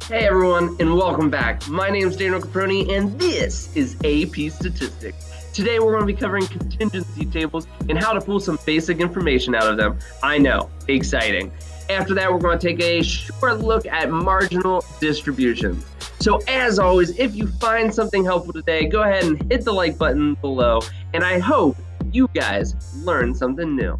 Hey everyone, and welcome back. My name is MrCaproni, and this is AP Statistics. Today we're going to be covering contingency tables and how to pull some basic information out of them. I know, exciting. After that, we're going to take a short look at marginal distributions. So as always, if you find something helpful today, go ahead and hit the like button below, and I hope you guys learned something new.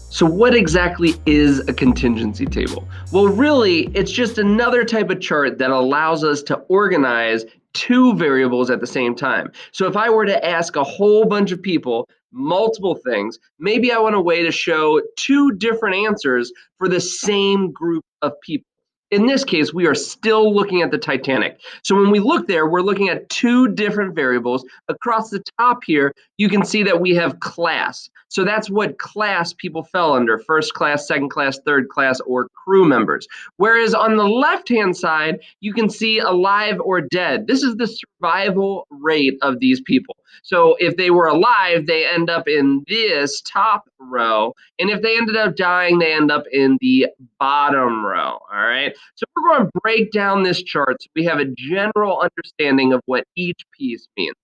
So what exactly is a contingency table? Well, really, it's just another type of chart that allows us to organize two variables at the same time. So if I were to ask a whole bunch of people multiple things, maybe I want a way to show two different answers for the same group of people. In this case, we are still looking at the Titanic. So when we look there, we're looking at two different variables. Across the top here, you can see that we have class. So that's what class people fell under: first class, second class, third class, or crew members. Whereas on the left-hand side, you can see alive or dead. This is the survival rate of these people. So if they were alive, they end up in this top row. And if they ended up dying, they end up in the bottom row. All right. So we're going to break down this chart so we have a general understanding of what each piece means.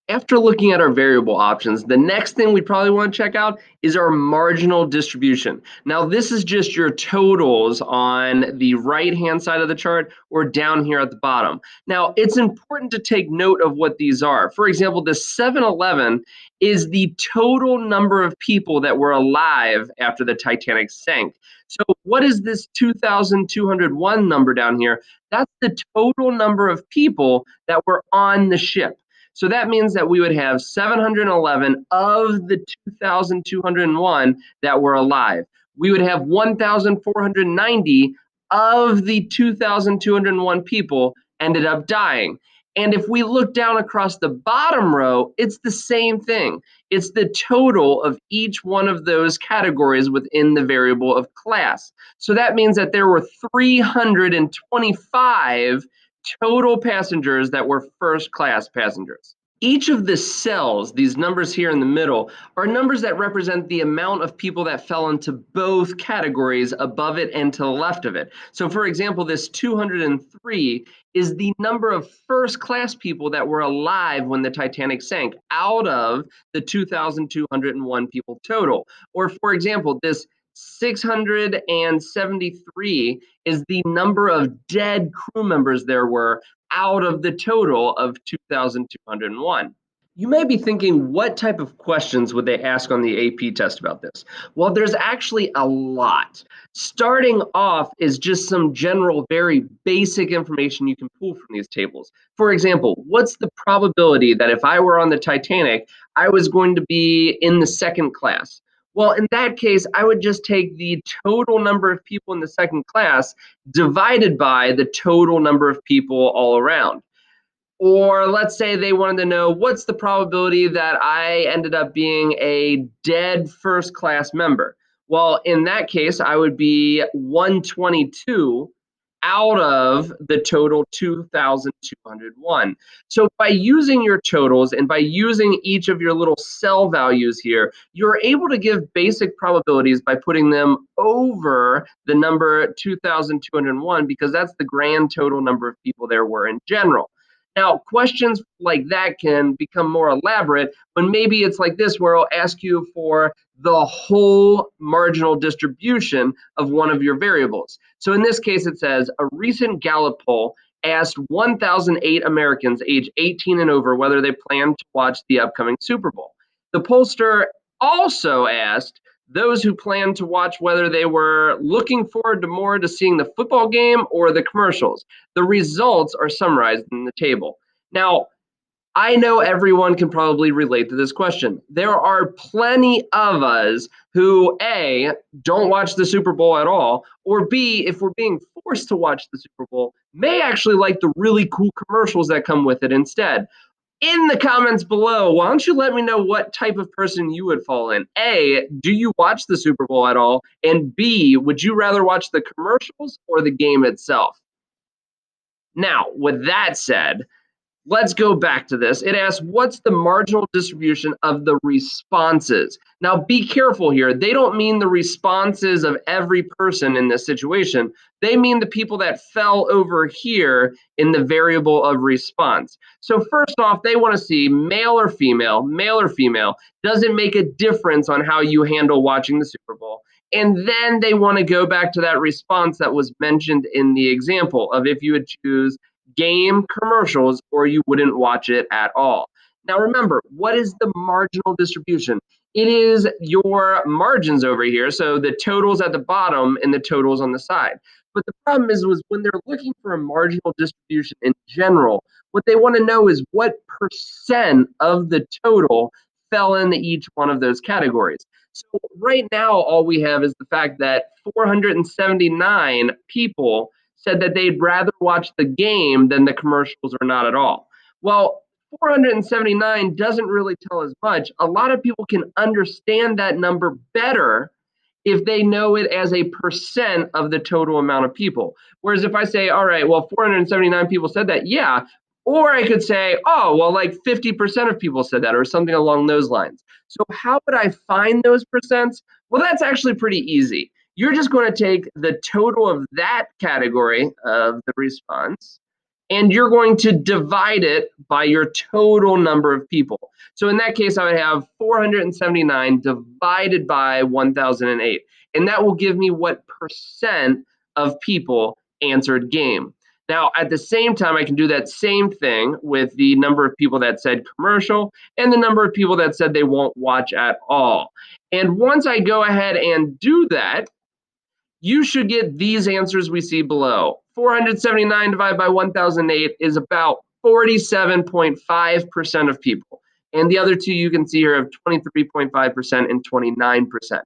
After looking at our variable options, the next thing we probably want to check out is our marginal distribution. Now, this is just your totals on the right-hand side of the chart or down here at the bottom. Now, it's important to take note of what these are. For example, the 711 is the total number of people that were alive after the Titanic sank. So what is this 2,201 number down here? That's the total number of people that were on the ship. So that means that we would have 711 of the 2,201 that were alive. We would have 1,490 of the 2,201 people ended up dying. And if we look down across the bottom row, it's the same thing. It's the total of each one of those categories within the variable of class. So that means that there were 325 total passengers that were first class passengers. Each of the cells, these numbers here in the middle, are numbers that represent the amount of people that fell into both categories above it and to the left of it. So for example, this 203 is the number of first class people that were alive when the Titanic sank out of the 2,201 people total. Or for example, this 673 is the number of dead crew members there were out of the total of 2,201. You may be thinking, what type of questions would they ask on the AP test about this? Well, there's actually a lot. Starting off is just some general, very basic information you can pull from these tables. For example, what's the probability that if I were on the Titanic, I was going to be in the second class? Well, in that case, I would just take the total number of people in the second class divided by the total number of people all around. Or let's say they wanted to know, what's the probability that I ended up being a dead first class member? Well, in that case, I would be 122 out of the total 2,201. So by using your totals and by using each of your little cell values here, you're able to give basic probabilities by putting them over the number 2,201 because that's the grand total number of people there were in general. Now, questions like that can become more elaborate when maybe it's like this, where I'll ask you for the whole marginal distribution of one of your variables. So in this case, it says a recent Gallup poll asked 1,008 Americans age 18 and over whether they plan to watch the upcoming Super Bowl. The pollster also asked those who plan to watch whether they were looking forward to more to seeing the football game or the commercials. The results are summarized in the table. Now, I know everyone can probably relate to this question. There are plenty of us who, A, don't watch the Super Bowl at all, or B, if we're being forced to watch the Super Bowl, may actually like the really cool commercials that come with it instead. In the comments below, why don't you let me know what type of person you would fall in? A, do you watch the Super Bowl at all? And B, would you rather watch the commercials or the game itself? Now, with that said, Let's go back to this. It asks, what's the marginal distribution of the responses? Now, be careful here. They don't mean the responses of every person in this situation. They mean the people that fell over here in the variable of response. So first off, they want to see male or female, male or female. Does it make a difference on how you handle watching the Super Bowl? And then they want to go back to that response that was mentioned in the example of if you would choose game, commercials, or you wouldn't watch it at all. Now remember, what is the marginal distribution? It is your margins over here, so the totals at the bottom and the totals on the side. But the problem was when they're looking for a marginal distribution in general, what they want to know is what percent of the total fell into each one of those categories. So right now, all we have is the fact that 479 people said that they'd rather watch the game than the commercials or not at all. Well, 479 doesn't really tell us much. A lot of people can understand that number better if they know it as a percent of the total amount of people. Whereas if I say, all right, well, 479 people said that, yeah. Or I could say, oh, well, like 50% of people said that or something along those lines. So how would I find those percents? Well, that's actually pretty easy. You're just going to take the total of that category of the response, and you're going to divide it by your total number of people. So in that case, I would have 479 divided by 1008. And that will give me what percent of people answered game. Now, at the same time, I can do that same thing with the number of people that said commercial and the number of people that said they won't watch at all. And once I go ahead and do that, you should get these answers we see below. 479 divided by 1008 is about 47.5% of people. And the other two you can see here have 23.5% and 29%.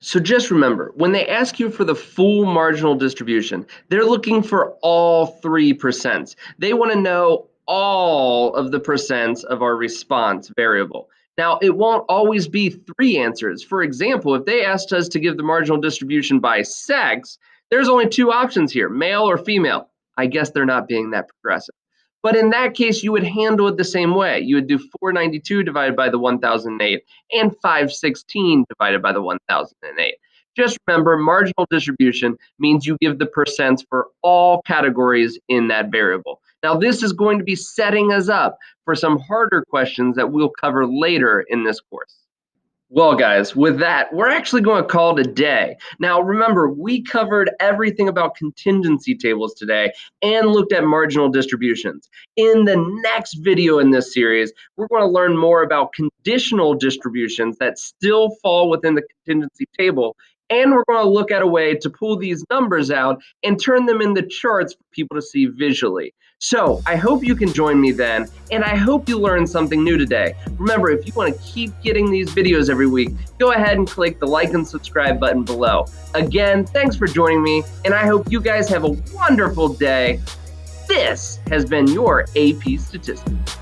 So just remember, when they ask you for the full marginal distribution, they're looking for all 3%. They want to know all of the percents of our response variable. Now, it won't always be 3 answers. For example, if they asked us to give the marginal distribution by sex, there's only 2 options here, male or female. I guess they're not being that progressive. But in that case, you would handle it the same way. You would do 492 divided by the 1008 and 516 divided by the 1008. Just remember, marginal distribution means you give the percents for all categories in that variable. Now, this is going to be setting us up for some harder questions that we'll cover later in this course. Well, guys, with that, we're actually going to call it a day. Now, remember, we covered everything about contingency tables today and looked at marginal distributions. In the next video in this series, we're going to learn more about conditional distributions that still fall within the contingency table. And we're going to look at a way to pull these numbers out and turn them into charts for people to see visually. So I hope you can join me then, and I hope you learned something new today. Remember, if you want to keep getting these videos every week, go ahead and click the like and subscribe button below. Again, thanks for joining me, and I hope you guys have a wonderful day. This has been your AP Statistics.